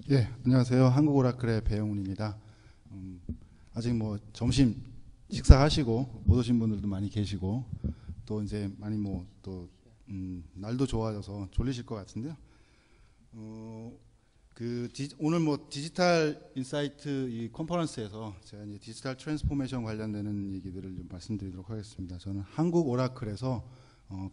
예, 안녕하세요. 한국 오라클의 배영훈입니다. 아직 뭐 점심 식사하시고 못 오신 분들도 많이 계시고 또 이제 많이 뭐 또 날도 좋아져서 졸리실 것 같은데요. 오늘 뭐 디지털 인사이트 이 컨퍼런스에서 제가 이제 디지털 트랜스포메이션 관련되는 얘기들을 좀 말씀드리도록 하겠습니다. 저는 한국 오라클에서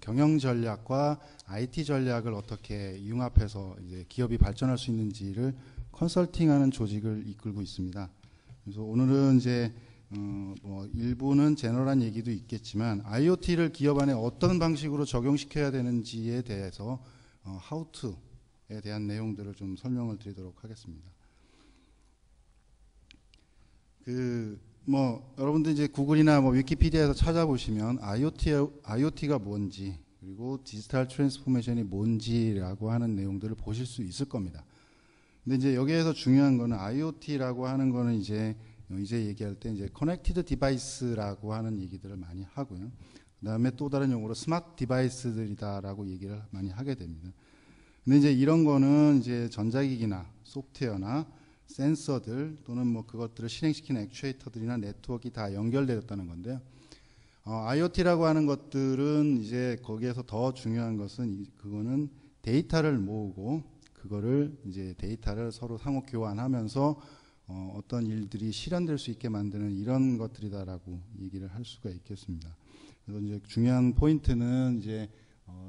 경영 전략과 IT 전략을 어떻게 융합해서 이제 기업이 발전할 수 있는지를 컨설팅하는 조직을 이끌고 있습니다. 그래서 오늘은 이제 뭐 일부는 제너럴한 얘기도 있겠지만 IoT를 기업 안에 어떤 방식으로 적용시켜야 되는지에 대해서 how to에 대한 내용들을 좀 설명을 드리도록 하겠습니다. 뭐 여러분들 이제 구글이나 뭐 위키피디아에서 찾아보시면 IoT가 뭔지 그리고 디지털 트랜스포메이션이 뭔지라고 하는 내용들을 보실 수 있을 겁니다. 근데 이제 여기에서 중요한 거는 IoT라고 하는 거는 이제 얘기할 때 이제 커넥티드 디바이스라고 하는 얘기들을 많이 하고요. 그다음에 또 다른 용어로 스마트 디바이스들이다라고 얘기를 많이 하게 됩니다. 근데 이제 이런 거는 이제 전자기기나 소프트웨어나 센서들 또는 뭐 그것들을 실행시키는 액추에이터들이나 네트워크가 다 연결되었다는 건데요. IoT라고 하는 것들은 이제 거기에서 더 중요한 것은 그거는 데이터를 모으고 그거를 이제 데이터를 서로 상호 교환하면서 어떤 일들이 실현될 수 있게 만드는 이런 것들이다라고 얘기를 할 수가 있겠습니다. 그래서 이제 중요한 포인트는 이제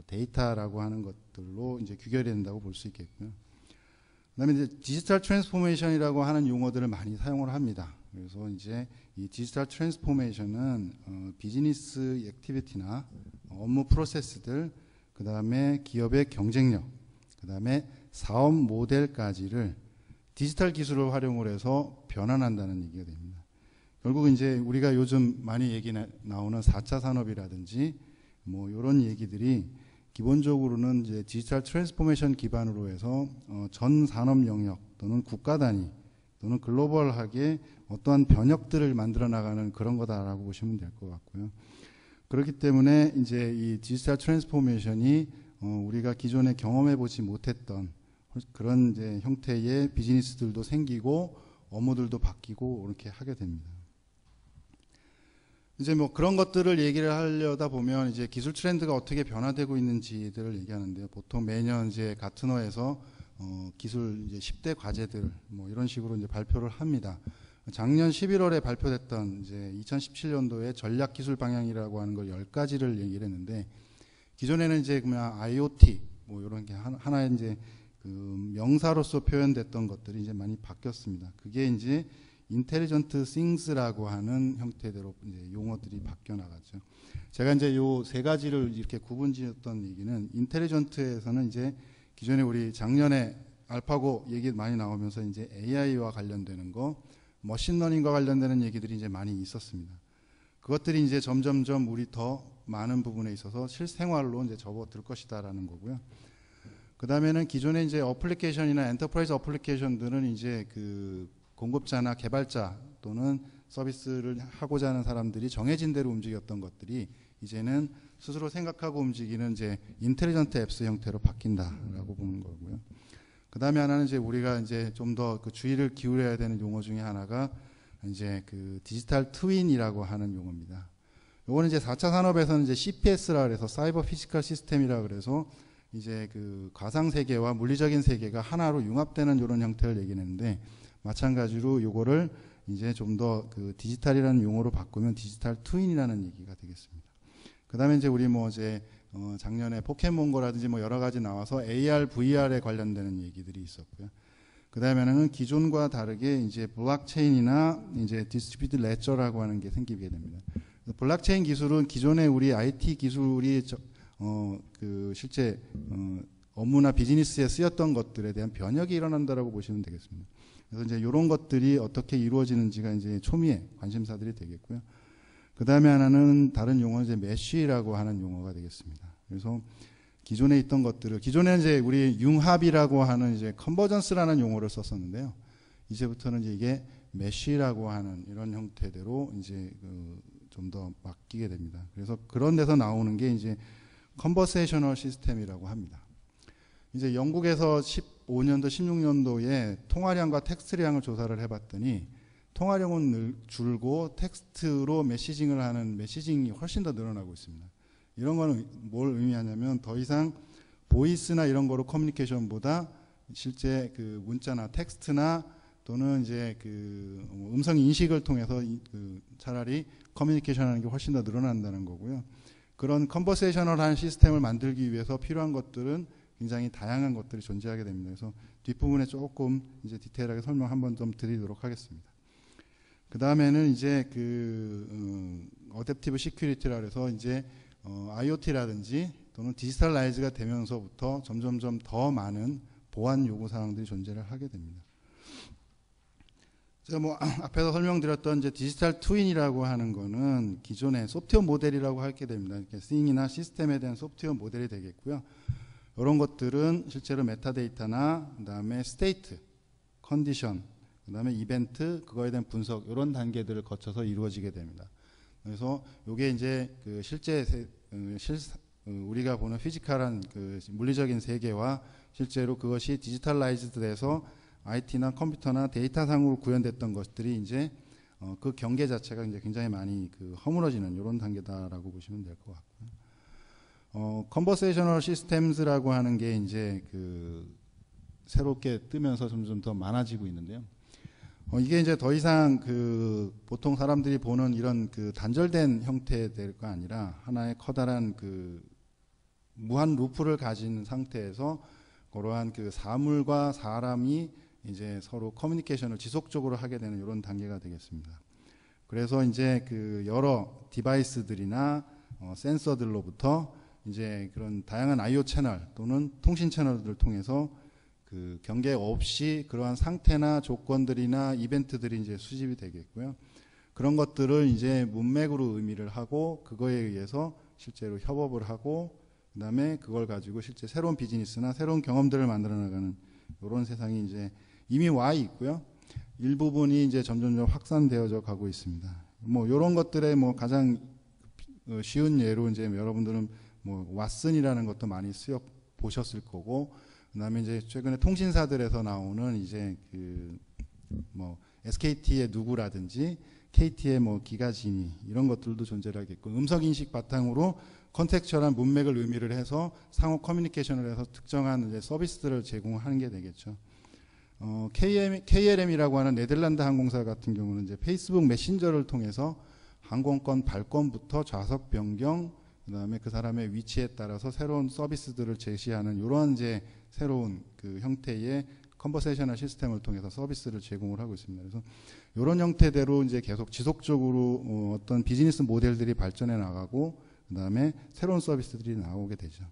데이터라고 하는 것들로 이제 규결이 된다고 볼 수 있겠고요. 그다음에 이제 디지털 트랜스포메이션이라고 하는 용어들을 많이 사용을 합니다. 그래서 이제 이 디지털 트랜스포메이션은 비즈니스 액티비티나 업무 프로세스들, 그다음에 기업의 경쟁력, 그다음에 사업 모델까지를 디지털 기술을 활용을 해서 변환한다는 얘기가 됩니다. 결국 이제 우리가 요즘 많이 얘기 나오는 4차 산업이라든지 뭐 이런 얘기들이 기본적으로는 이제 디지털 트랜스포메이션 기반으로 해서 전 산업 영역 또는 국가 단위 또는 글로벌하게 어떠한 변혁들을 만들어 나가는 그런 거다라고 보시면 될 것 같고요. 그렇기 때문에 이제 이 디지털 트랜스포메이션이 우리가 기존에 경험해 보지 못했던 그런 이제 형태의 비즈니스들도 생기고 업무들도 바뀌고 이렇게 하게 됩니다. 이제 뭐 그런 것들을 얘기를 하려다 보면 이제 기술 트렌드가 어떻게 변화되고 있는지들을 얘기하는데요. 보통 매년 이제 가트너에서 기술 이제 10대 과제들 뭐 이런 식으로 이제 발표를 합니다. 작년 11월에 발표됐던 이제 2017년도에 전략 기술 방향이라고 하는 걸 10가지를 얘기를 했는데 기존에는 이제 그냥 IoT 뭐 이런 게 하나의 이제 그 명사로서 표현됐던 것들이 이제 많이 바뀌었습니다. 그게 이제 인텔리전트 싱스라고 하는 형태대로 이제 용어들이 바뀌어 나가죠. 제가 이제 요 세 가지를 이렇게 구분지었던 얘기는 인텔리전트에서는 이제 기존에 우리 작년에 알파고 얘기 많이 나오면서 이제 AI와 관련되는 거, 머신러닝과 관련되는 얘기들이 이제 많이 있었습니다. 그것들이 이제 점점점 우리 더 많은 부분에 있어서 실생활로 이제 접어들 것이다라는 거고요. 그 다음에는 기존에 이제 어플리케이션이나 엔터프라이즈 어플리케이션들은 이제 그 공급자나 개발자 또는 서비스를 하고자 하는 사람들이 정해진 대로 움직였던 것들이 이제는 스스로 생각하고 움직이는 이제 인텔리전트 앱스 형태로 바뀐다라고 보는 거고요. 그 다음에 하나는 이제 우리가 이제 좀 더 그 주의를 기울여야 되는 용어 중에 하나가 이제 그 디지털 트윈이라고 하는 용어입니다. 요거는 이제 4차 산업에서는 이제 CPS라 그래서 사이버 피지컬 시스템이라 그래서 이제 그 가상 세계와 물리적인 세계가 하나로 융합되는 이런 형태를 얘기했는데 마찬가지로 요거를 이제 좀 더 그 디지털이라는 용어로 바꾸면 디지털 트윈이라는 얘기가 되겠습니다. 그 다음에 이제 우리 뭐 이제 작년에 포켓몬고라든지 뭐 여러 가지 나와서 AR, VR에 관련되는 얘기들이 있었고요. 그 다음에는 기존과 다르게 이제 블록체인이나 이제 디스트리뷰티드 레저라고 하는 게 생기게 됩니다. 블록체인 기술은 기존의 우리 IT 기술이 그 실제 업무나 비즈니스에 쓰였던 것들에 대한 변혁이 일어난다라고 보시면 되겠습니다. 그래서 이제 이런 것들이 어떻게 이루어지는지가 이제 초미의 관심사들이 되겠고요. 그 다음에 하나는 다른 용어는 이제 메쉬라고 하는 용어가 되겠습니다. 그래서 기존에 있던 것들을 기존에는 이제 우리 융합이라고 하는 이제 컨버전스라는 용어를 썼었는데요. 이제부터는 이제 이게 메쉬라고 하는 이런 형태대로 이제 좀 더 바뀌게 됩니다. 그래서 그런 데서 나오는 게 이제 컨버세이셔널 시스템이라고 합니다. 이제 영국에서 15년도, 16년도에 통화량과 텍스트량을 조사를 해봤더니 통화량은 줄고 텍스트로 메시징을 하는 메시징이 훨씬 더 늘어나고 있습니다. 이런 거는 뭘 의미하냐면 더 이상 보이스나 이런 거로 커뮤니케이션보다 실제 그 문자나 텍스트나 또는 이제 그 음성 인식을 통해서 차라리 커뮤니케이션 하는 게 훨씬 더 늘어난다는 거고요. 그런 컨버세이셔널한 시스템을 만들기 위해서 필요한 것들은 굉장히 다양한 것들이 존재하게 됩니다. 그래서 뒷부분에 조금 이제 디테일하게 설명 한번 좀 드리도록 하겠습니다. 그 다음에는 이제 어댑티브 시큐리티라 해서 이제 IoT라든지 또는 디지털라이즈가 되면서부터 점점점 더 많은 보안 요구 사항들이 존재를 하게 됩니다. 제가 뭐 앞에서 설명드렸던 이제 디지털 트윈이라고 하는 거는 기존의 소프트웨어 모델이라고 하게 됩니다. 이렇게 싱이나 시스템에 대한 소프트웨어 모델이 되겠고요. 이런 것들은 실제로 메타데이터나 그다음에 스테이트, 컨디션, 그다음에 이벤트, 그거에 대한 분석 이런 단계들을 거쳐서 이루어지게 됩니다. 그래서 이게 이제 그 실제 우리가 보는 피지컬한 그 물리적인 세계와 실제로 그것이 디지털라이즈돼서 IT나 컴퓨터나 데이터상으로 구현됐던 것들이 이제 그 경계 자체가 이제 굉장히 많이 그 허물어지는 이런 단계다라고 보시면 될 것 같고요. 컨버세이셔널 시스템즈라고 하는 게 이제 그 새롭게 뜨면서 점점 더 많아지고 있는데요. 이게 이제 더 이상 그 보통 사람들이 보는 이런 그 단절된 형태가 아니라 하나의 커다란 그 무한 루프를 가진 상태에서 그러한 그 사물과 사람이 이제 서로 커뮤니케이션을 지속적으로 하게 되는 이런 단계가 되겠습니다. 그래서 이제 그 여러 디바이스들이나 센서들로부터 이제 그런 다양한 I/O 채널 또는 통신 채널들을 통해서 그 경계 없이 그러한 상태나 조건들이나 이벤트들이 이제 수집이 되겠고요. 그런 것들을 이제 문맥으로 의미를 하고 그거에 의해서 실제로 협업을 하고 그다음에 그걸 가지고 실제 새로운 비즈니스나 새로운 경험들을 만들어 나가는 이런 세상이 이제 이미 와 있고요. 일부분이 이제 점점점 확산되어져 가고 있습니다. 뭐 이런 것들의 뭐 가장 쉬운 예로 이제 여러분들은 뭐 왓슨이라는 것도 많이 보셨을 거고, 그다음에 이제 최근에 통신사들에서 나오는 이제 그 뭐 SKT의 누구라든지 KT의 뭐 기가지니 이런 것들도 존재를 하겠고, 음성 인식 바탕으로 컨텍스처얼한 문맥을 의미를 해서 상호 커뮤니케이션을 해서 특정한 이제 서비스들을 제공하는 게 되겠죠. KLM이라고 하는 네덜란드 항공사 같은 경우는 이제 페이스북 메신저를 통해서 항공권 발권부터 좌석 변경, 그다음에 그 사람의 위치에 따라서 새로운 서비스들을 제시하는 이러한 이제 새로운 그 형태의 컨버세이셔널 시스템을 통해서 서비스를 제공을 하고 있습니다. 그래서 이런 형태대로 이제 계속 지속적으로 어떤 비즈니스 모델들이 발전해 나가고 그다음에 새로운 서비스들이 나오게 되죠.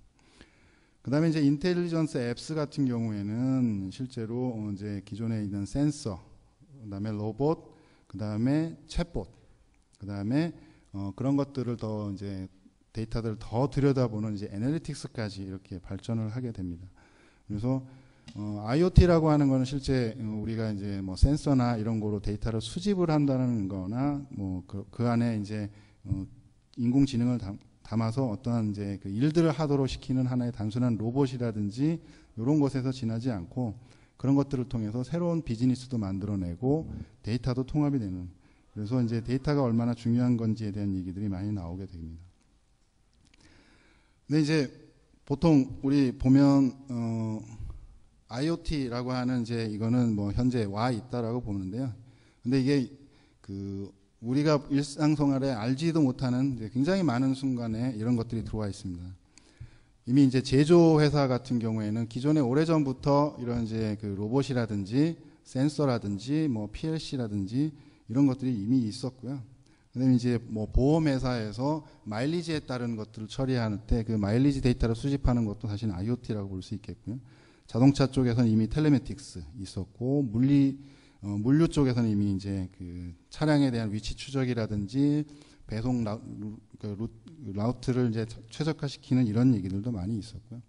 그다음에 이제 인텔리전스 앱스 같은 경우에는 실제로 이제 기존에 있는 센서, 그다음에 로봇, 그다음에 챗봇, 그다음에 그런 것들을 더 이제 데이터들을 더 들여다보는 이제 애널리틱스까지 이렇게 발전을 하게 됩니다. 그래서 IoT라고 하는 거는 실제 우리가 이제 뭐 센서나 이런 거로 데이터를 수집을 한다는 거나 뭐 그 안에 이제 인공지능을 담아서 어떠한 이제 그 일들을 하도록 시키는 하나의 단순한 로봇이라든지 이런 것에서 지나지 않고 그런 것들을 통해서 새로운 비즈니스도 만들어내고 데이터도 통합이 되는, 그래서 이제 데이터가 얼마나 중요한 건지에 대한 얘기들이 많이 나오게 됩니다. 근데 이제 보통 우리 보면 IoT라고 하는 이제 이거는 뭐 현재 와 있다라고 보는데요. 근데 이게 그 우리가 일상생활에 알지도 못하는 이제 굉장히 많은 순간에 이런 것들이 들어와 있습니다. 이미 이제 제조회사 같은 경우에는 기존에 오래전부터 이런 이제 그 로봇이라든지 센서라든지 뭐 PLC라든지 이런 것들이 이미 있었고요. 그다음에 이제 뭐 보험회사에서 마일리지에 따른 것들을 처리하는 때 그 마일리지 데이터를 수집하는 것도 사실 IoT라고 볼 수 있겠고요. 자동차 쪽에서는 이미 텔레메틱스 있었고, 물류 쪽에서는 이미 이제 그 차량에 대한 위치 추적이라든지 배송 라우트를 이제 최적화시키는 이런 얘기들도 많이 있었고요.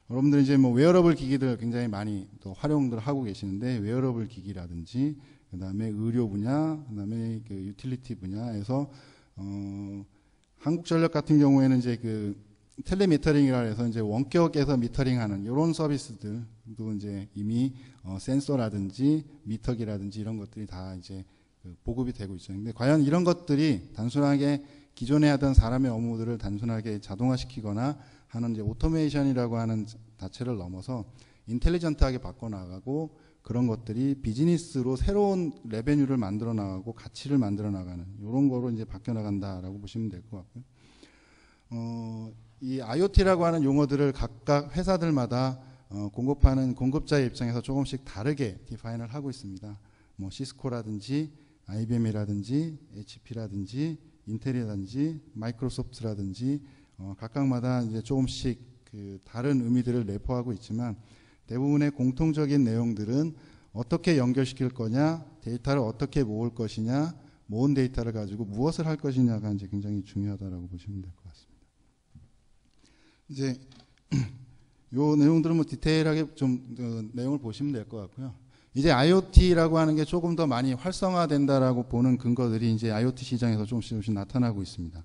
여러분들 이제 뭐 웨어러블 기기들 굉장히 많이 또 활용들 하고 계시는데, 웨어러블 기기라든지 그다음에 의료 분야, 그다음에 그 유틸리티 분야에서 한국전력 같은 경우에는 이제 그 텔레미터링이라 해서 이제 원격에서 미터링하는 이런 서비스들도 이제 이미 센서라든지 미터기라든지 이런 것들이 다 이제 보급이 되고 있어요. 근데 과연 이런 것들이 단순하게 기존에 하던 사람의 업무들을 단순하게 자동화시키거나 하는 이제 오토메이션이라고 하는 자체를 넘어서 인텔리전트하게 바꿔나가고 그런 것들이 비즈니스로 새로운 레베뉴를 만들어 나가고 가치를 만들어 나가는 이런 거로 이제 바뀌어 나간다라고 보시면 될 것 같고요. 이 IoT라고 하는 용어들을 각각 회사들마다 공급하는 공급자의 입장에서 조금씩 다르게 디파인을 하고 있습니다. 뭐 시스코라든지 IBM이라든지 HP라든지 인텔이라든지 마이크로소프트라든지 각각마다 이제 조금씩 그 다른 의미들을 내포하고 있지만 대부분의 공통적인 내용들은 어떻게 연결시킬 거냐, 데이터를 어떻게 모을 것이냐, 모은 데이터를 가지고 무엇을 할 것이냐가 이제 굉장히 중요하다라고 보시면 될 것 같습니다. 이제 요 내용들은 뭐 디테일하게 좀 내용을 보시면 될 것 같고요. 이제 IoT라고 하는 게 조금 더 많이 활성화된다라고 보는 근거들이 이제 IoT 시장에서 조금씩 나타나고 있습니다.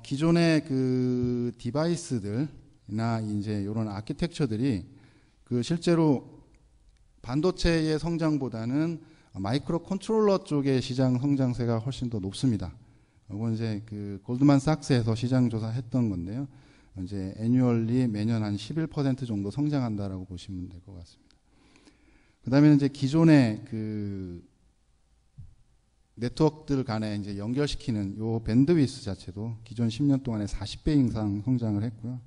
기존의 그 디바이스들이나 이제 이런 아키텍처들이 그 실제로 반도체의 성장보다는 마이크로 컨트롤러 쪽의 시장 성장세가 훨씬 더 높습니다. 이건 이제 그 골드만삭스에서 시장 조사했던 건데요. 이제 애뉴얼리 매년 한 11% 정도 성장한다라고 보시면 될 것 같습니다. 그 다음에 이제 기존의 그 네트워크들 간에 이제 연결시키는 요 밴드위스 자체도 기존 10년 동안에 40배 이상 성장을 했고요.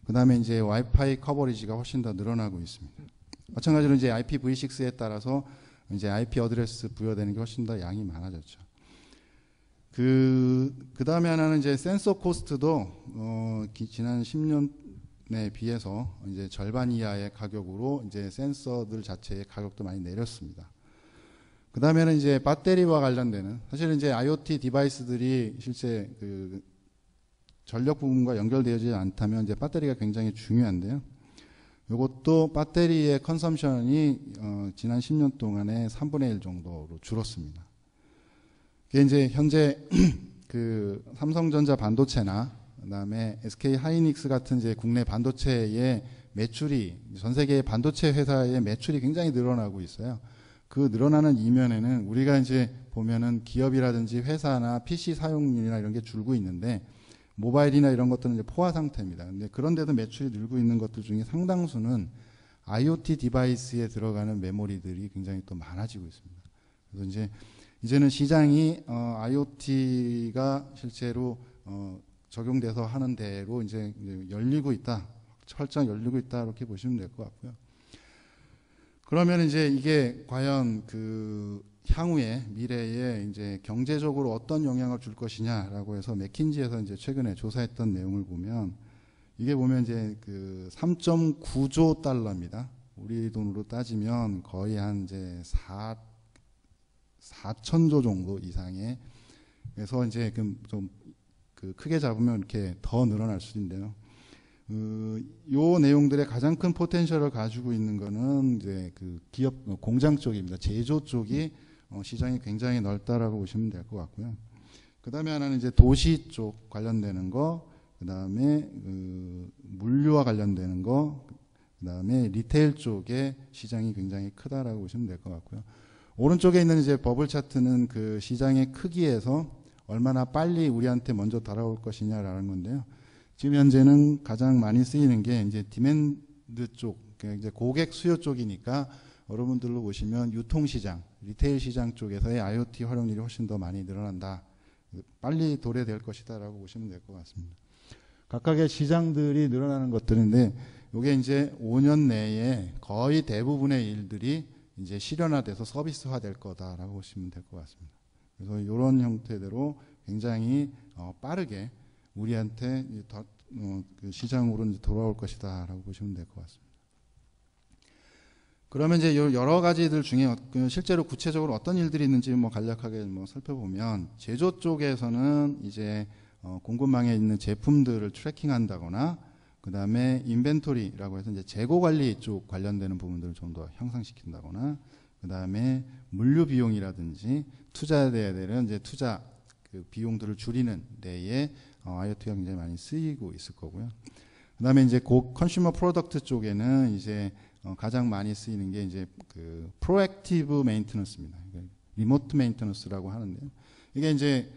그 다음에 이제 와이파이 커버리지가 훨씬 더 늘어나고 있습니다. 마찬가지로 이제 IPv6에 따라서 이제 IP 어드레스 부여되는 게 훨씬 더 양이 많아졌죠. 그 다음에 하나는 이제 센서 코스트도 지난 10년에 비해서 이제 절반 이하의 가격으로 이제 센서들 자체의 가격도 많이 내렸습니다. 그 다음에는 이제 배터리와 관련되는 사실은 이제 IoT 디바이스들이 실제 그 전력 부분과 연결되어지지 않다면 이제 배터리가 굉장히 중요한데요. 이것도 배터리의 컨섬션이 지난 10년 동안에 3분의 1 정도로 줄었습니다. 이게 이제 현재 그 삼성전자 반도체나 그다음에 SK 하이닉스 같은 이제 국내 반도체의 매출이 전 세계의 반도체 회사의 매출이 굉장히 늘어나고 있어요. 그 늘어나는 이면에는 우리가 이제 보면은 기업이라든지 회사나 PC 사용률이나 이런 게 줄고 있는데 모바일이나 이런 것들은 이제 포화 상태입니다. 근데 그런데도 매출이 늘고 있는 것들 중에 상당수는 IoT 디바이스에 들어가는 메모리들이 굉장히 또 많아지고 있습니다. 그래서 이제는 시장이 IoT가 실제로 적용돼서 하는 대로 이제 열리고 있다, 활짝 열리고 있다 이렇게 보시면 될 것 같고요. 그러면 이제 이게 과연 그 향후에 미래에 이제 경제적으로 어떤 영향을 줄 것이냐라고 해서 맥킨지에서 이제 최근에 조사했던 내용을 보면 이게 보면 이제 그 3.9조 달러입니다. 우리 돈으로 따지면 거의 한 이제 4천조 정도 이상의 그래서 이제 좀 그 크게 잡으면 이렇게 더 늘어날 수 있는데요. 요 내용들의 가장 큰 포텐셜을 가지고 있는 거는 이제 그 기업 공장 쪽입니다. 제조 쪽이 시장이 굉장히 넓다라고 보시면 될 것 같고요. 그 다음에 하나는 이제 도시 쪽 관련되는 거, 그 다음에 물류와 관련되는 거, 그 다음에 리테일 쪽의 시장이 굉장히 크다라고 보시면 될 것 같고요. 오른쪽에 있는 이제 버블 차트는 그 시장의 크기에서 얼마나 빨리 우리한테 먼저 달아올 것이냐라는 건데요. 지금 현재는 가장 많이 쓰이는 게 이제 디맨드 쪽, 이제 고객 수요 쪽이니까 여러분들로 보시면 유통시장, 리테일 시장 쪽에서의 IoT 활용률이 훨씬 더 많이 늘어난다. 빨리 도래될 것이다라고 보시면 될 것 같습니다. 각각의 시장들이 늘어나는 것들인데, 이게 이제 5년 내에 거의 대부분의 일들이 이제 실현화돼서 서비스화될 거다라고 보시면 될 것 같습니다. 그래서 이런 형태대로 굉장히 빠르게 우리한테 그 시장으로 이제 돌아올 것이다라고 보시면 될 것 같습니다. 그러면 이제 여러 가지들 중에 실제로 구체적으로 어떤 일들이 있는지 뭐 간략하게 뭐 살펴보면 제조 쪽에서는 이제 공급망에 있는 제품들을 트래킹한다거나 그 다음에 인벤토리라고 해서 이제 재고 관리 쪽 관련되는 부분들을 좀 더 향상시킨다거나 그 다음에 물류 비용이라든지 투자돼야 되는 이제 투자 그 비용들을 줄이는 데에 IoT가 굉장히 많이 쓰이고 있을 거고요. 그다음에 이제 컨슈머 프로덕트 쪽에는 이제 가장 많이 쓰이는 게 이제 그 프로액티브 메인테넌스입니다. 리모트 메인테넌스라고 하는데요. 이게 이제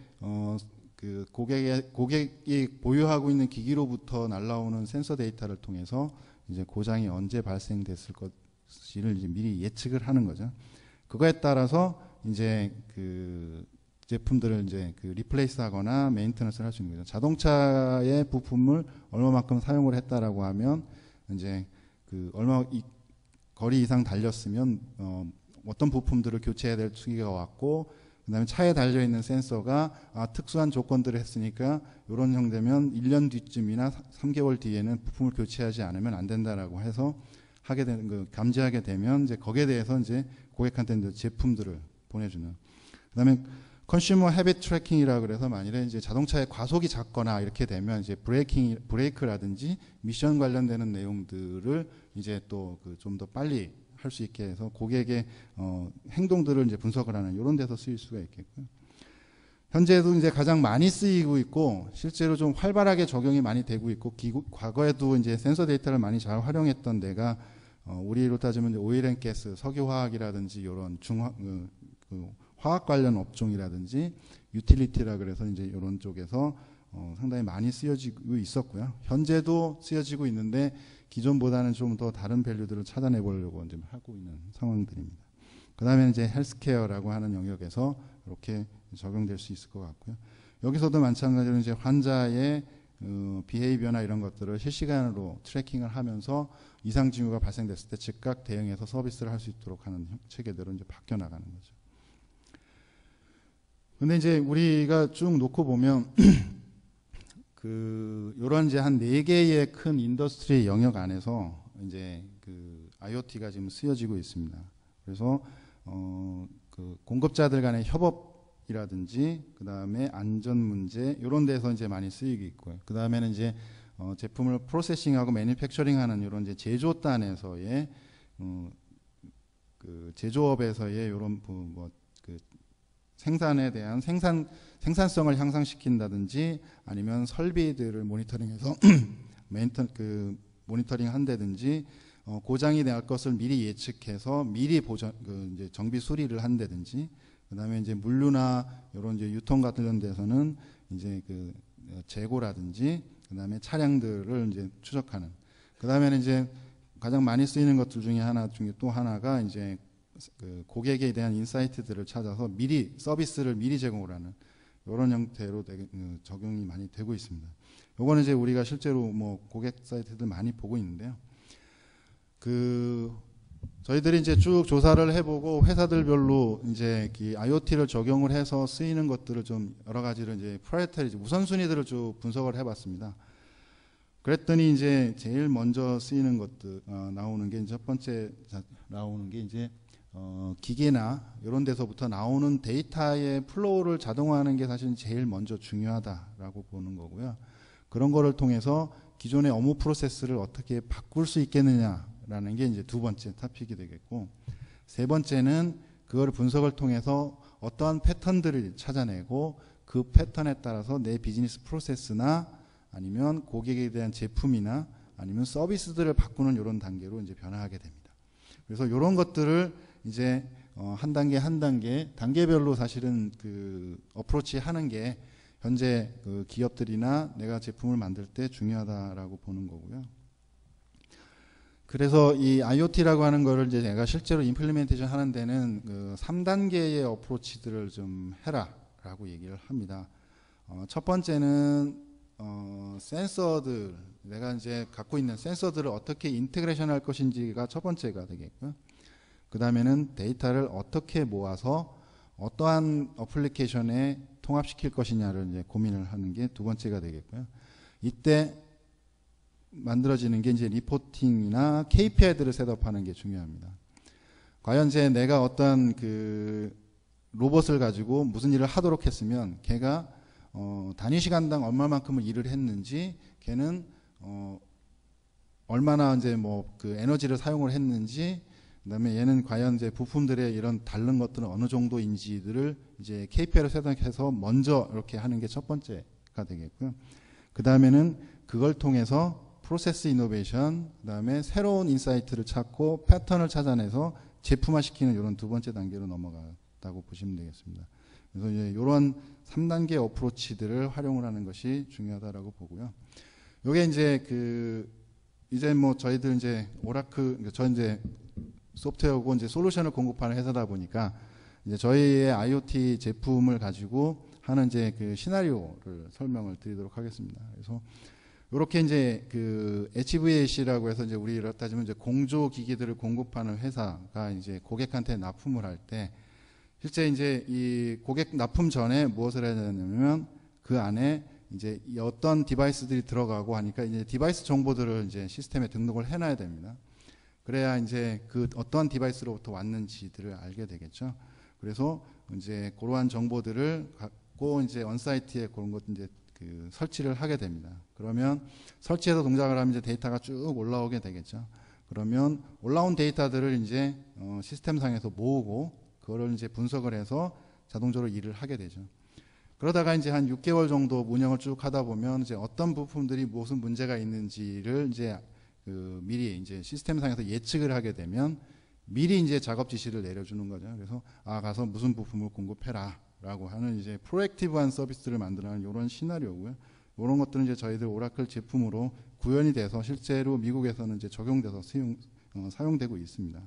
그 고객이 보유하고 있는 기기로부터 날라오는 센서 데이터를 통해서 이제 고장이 언제 발생됐을 것을 이제 미리 예측을 하는 거죠. 그거에 따라서 이제 그 제품들을 이제 그 리플레이스하거나 메인테넌스를 할 수 있는 거죠. 자동차의 부품을 얼마만큼 사용을 했다라고 하면 이제 그 얼마 거리 이상 달렸으면 어떤 부품들을 교체해야 될 시기가 왔고, 그다음에 차에 달려 있는 센서가 특수한 조건들을 했으니까 이런 형태면 1년 뒤쯤이나 3개월 뒤에는 부품을 교체하지 않으면 안 된다라고 해서 하게 되는 그 감지하게 되면 이제 거기에 대해서 이제 고객한테 이제 제품들을 보내주는. 그다음에 컨슈머 헤빗 트래킹이라 그래서 만일에 이제 자동차의 과속이 작거나 이렇게 되면 이제 브레이크라든지 미션 관련되는 내용들을 이제 또 그 좀 더 빨리 할 수 있게 해서 고객의 행동들을 이제 분석을 하는 이런 데서 쓰일 수가 있겠고요. 현재도 이제 가장 많이 쓰이고 있고 실제로 좀 활발하게 적용이 많이 되고 있고 과거에도 이제 센서 데이터를 많이 잘 활용했던 데가 우리로 따지면 오일앤가스, 석유화학이라든지 이런 화학 관련 업종이라든지 유틸리티라 그래서 이제 이런 쪽에서 상당히 많이 쓰여지고 있었고요. 현재도 쓰여지고 있는데 기존보다는 좀 더 다른 밸류들을 찾아내 보려고 이제 하고 있는 상황들입니다. 그 다음에 이제 헬스케어라고 하는 영역에서 이렇게 적용될 수 있을 것 같고요. 여기서도 마찬가지로 이제 환자의 비헤이비어나 이런 것들을 실시간으로 트래킹을 하면서 이상 징후가 발생됐을 때 즉각 대응해서 서비스를 할 수 있도록 하는 체계대로 이제 바뀌어 나가는 거죠. 근데 이제 우리가 쭉 놓고 보면 요런 이제 한 4개의 큰 인더스트리 영역 안에서 이제 그 IoT가 지금 쓰여지고 있습니다. 그래서 그 공급자들 간의 협업이라든지 그 다음에 안전 문제 이런 데서 이제 많이 쓰이고 있고요. 그 다음에는 이제 제품을 프로세싱하고 매니팩처링하는 이런 이제 제조단에서의 그 제조업에서의 이런 그 생산에 대한 생산성을 향상시킨다든지 아니면 설비들을 모니터링해서 모니터링 한다든지 고장이 날 것을 미리 예측해서 미리 이제 정비 수리를 한다든지 그다음에 이제 물류나 이런 이제 유통 같은 데서는 이제 그 재고라든지 그다음에 차량들을 이제 추적하는 그다음에는 이제 가장 많이 쓰이는 것들 중에 또 하나가 이제 그 고객에 대한 인사이트들을 찾아서 미리 서비스를 미리 제공을 하는 이런 형태로 적용이 많이 되고 있습니다. 요거는 이제 우리가 실제로 뭐 고객 사이트들 많이 보고 있는데요. 저희들이 이제 쭉 조사를 해보고 회사들별로 이제 IoT를 적용을 해서 쓰이는 것들을 좀 여러 가지를 이제 프라이어리티 우선순위들을 쭉 분석을 해봤습니다. 그랬더니 이제 제일 먼저 쓰이는 것들 나오는 게 첫 번째 나오는 게 이제 기계나 이런 데서부터 나오는 데이터의 플로우를 자동화하는 게 사실 제일 먼저 중요하다라고 보는 거고요. 그런 거를 통해서 기존의 업무 프로세스를 어떻게 바꿀 수 있겠느냐라는 게 이제 두 번째 토픽이 되겠고, 세 번째는 그걸 분석을 통해서 어떠한 패턴들을 찾아내고 그 패턴에 따라서 내 비즈니스 프로세스나 아니면 고객에 대한 제품이나 아니면 서비스들을 바꾸는 이런 단계로 이제 변화하게 됩니다. 그래서 이런 것들을 이제 한 단계 한 단계별로 사실은 그 어프로치 하는 게 현재 그 기업들이나 내가 제품을 만들 때 중요하다라고 보는 거고요. 그래서 이 IoT라고 하는 거를 이제 내가 실제로 임플리멘테이션 하는 데는 그 3단계의 어프로치들을 좀 해라라고 얘기를 합니다. 첫 번째는 센서들, 내가 이제 갖고 있는 센서들을 어떻게 인테그레이션 할 것인지가 첫 번째가 되겠고요. 그 다음에는 데이터를 어떻게 모아서 어떠한 어플리케이션에 통합시킬 것이냐를 이제 고민을 하는 게 두 번째가 되겠고요. 이때 만들어지는 게 이제 리포팅이나 KPI들을 셋업하는 게 중요합니다. 과연 이제 내가 어떤 그 로봇을 가지고 무슨 일을 하도록 했으면 걔가 단위 시간당 얼마만큼을 일을 했는지, 걔는 얼마나 이제 뭐 그 에너지를 사용을 했는지, 그다음에 얘는 과연 이제 부품들의 이런 다른 것들은 어느 정도인지들을 이제 KPI로 생각해서 먼저 이렇게 하는 게 첫 번째가 되겠고요. 그 다음에는 그걸 통해서 프로세스 이노베이션, 그다음에 새로운 인사이트를 찾고 패턴을 찾아내서 제품화시키는 이런 두 번째 단계로 넘어갔다고 보시면 되겠습니다. 그래서 이제 이런 3단계 어프로치들을 활용을 하는 것이 중요하다라고 보고요. 요게 이제 이제 뭐 저희들 이제 오라클, 저 이제 소프트웨어고 이제 솔루션을 공급하는 회사다 보니까 이제 저희의 IoT 제품을 가지고 하는 이제 그 시나리오를 설명을 드리도록 하겠습니다. 그래서 이렇게 이제 그 HVAC라고 해서 이제 우리로 따지면 이제 공조 기기들을 공급하는 회사가 이제 고객한테 납품을 할 때 실제 이제 이 고객 납품 전에 무엇을 해야 되냐면 그 안에 이제 어떤 디바이스들이 들어가고 하니까 이제 디바이스 정보들을 이제 시스템에 등록을 해놔야 됩니다. 그래야 이제 그 어떠한 디바이스로부터 왔는지들을 알게 되겠죠. 그래서 이제 그러한 정보들을 갖고 이제 언사이트에 그런 것 이제 그 설치를 하게 됩니다. 그러면 설치해서 동작을 하면 이제 데이터가 쭉 올라오게 되겠죠. 그러면 올라온 데이터들을 이제 시스템상에서 모으고 그거를 이제 분석을 해서 자동적으로 일을 하게 되죠. 그러다가 이제 한 6개월 정도 운영을 쭉 하다 보면 이제 어떤 부품들이 무슨 문제가 있는지를 이제 미리 이제 시스템상에서 예측을 하게 되면 미리 이제 작업 지시를 내려주는 거죠. 그래서 가서 무슨 부품을 공급해라 라고 하는 이제 프로액티브한 서비스를 만들어내는 이런 시나리오고요. 이런 것들은 이제 저희들 오라클 제품으로 구현이 돼서 실제로 미국에서는 이제 적용돼서 사용되고 있습니다.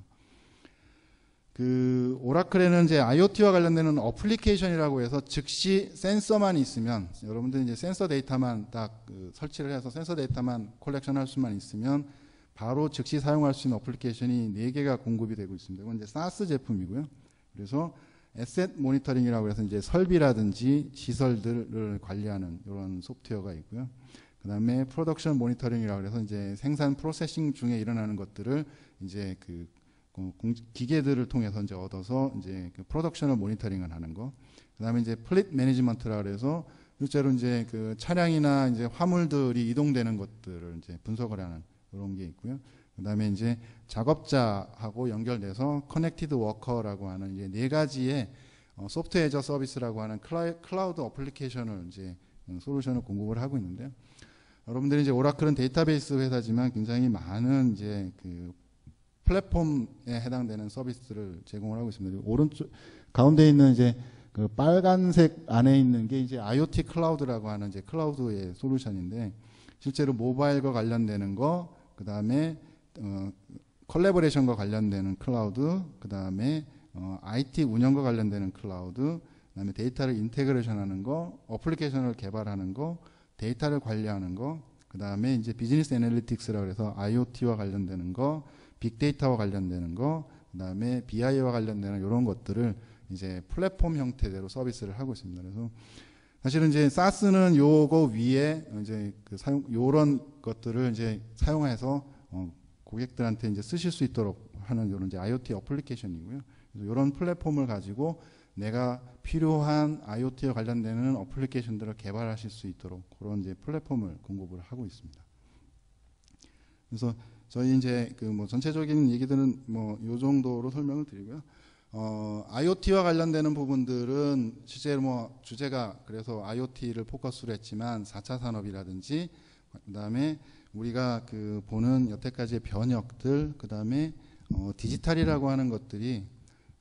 그 오라클에는 이제 IoT와 관련되는 어플리케이션이라고 해서 즉시 센서만 있으면 여러분들이 이제 센서 데이터만 딱 설치를 해서 센서 데이터만 컬렉션할 수만 있으면 바로 즉시 사용할 수 있는 어플리케이션이 4개가 공급이 되고 있습니다. 이건 이제 SaaS 제품이고요. 그래서 에셋 모니터링이라고 해서 이제 설비라든지 시설들을 관리하는 이런 소프트웨어가 있고요. 그 다음에 프로덕션 모니터링이라고 해서 이제 생산 프로세싱 중에 일어나는 것들을 이제 그 기계들을 통해서 이제 얻어서 이제 그 프로덕션을 모니터링을 하는 거. 그 다음에 이제 플릿 매니지먼트라 그래서 실제로 이제 그 차량이나 이제 화물들이 이동되는 것들을 이제 분석을 하는 그런 게 있고요. 그 다음에 이제 작업자하고 연결돼서 커넥티드 워커라고 하는 이제 4가지의 소프트웨어 애저 서비스라고 하는 클라우드 어플리케이션을 이제 솔루션을 공급을 하고 있는데요. 여러분들이 이제 오라클은 데이터베이스 회사지만 굉장히 많은 이제 그 플랫폼에 해당되는 서비스를 제공을 하고 있습니다. 오른쪽 가운데 있는 이제 그 빨간색 안에 있는 게 이제 IoT 클라우드라고 하는 이제 클라우드의 솔루션인데 실제로 모바일과 관련되는 거, 그 다음에 컬래버레이션과 관련되는 클라우드, 그 다음에 IT 운영과 관련되는 클라우드, 그 다음에 데이터를 인테그레이션하는 거, 어플리케이션을 개발하는 거, 데이터를 관리하는 거, 그 다음에 이제 비즈니스 애널리틱스라고 해서 IoT와 관련되는 거, 빅데이터와 관련되는 거, 그 다음에 BI와 관련되는 이런 것들을 이제 플랫폼 형태대로 서비스를 하고 있습니다. 그래서 사실은 이제 SaaS는 요거 위에 이제 그 요런 것들을 이제 사용해서 고객들한테 이제 쓰실 수 있도록 하는 요런 이제 IoT 어플리케이션이고요. 그래서 요런 플랫폼을 가지고 내가 필요한 IoT와 관련되는 어플리케이션들을 개발하실 수 있도록 그런 이제 플랫폼을 공급을 하고 있습니다. 그래서 저희 이제 그 뭐 전체적인 얘기들은 뭐 요 정도로 설명을 드리고요. IoT와 관련되는 부분들은 실제로 뭐 주제가 그래서 IoT를 포커스로 했지만 4차 산업이라든지 그다음에 우리가 그 보는 여태까지의 변혁들 그다음에 디지털이라고 하는 것들이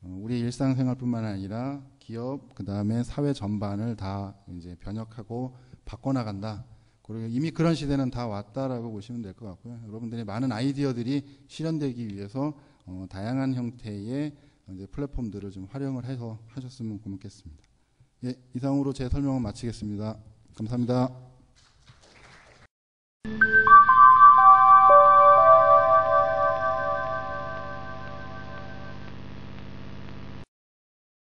우리 일상생활뿐만 아니라 기업 그다음에 사회 전반을 다 이제 변혁하고 바꿔나간다. 그리고 이미 그런 시대는 다 왔다라고 보시면 될 것 같고요. 여러분들의 많은 아이디어들이 실현되기 위해서 다양한 형태의 이제 플랫폼들을 좀 활용을 해서 하셨으면 고맙겠습니다. 예, 이상으로 제 설명을 마치겠습니다. 감사합니다.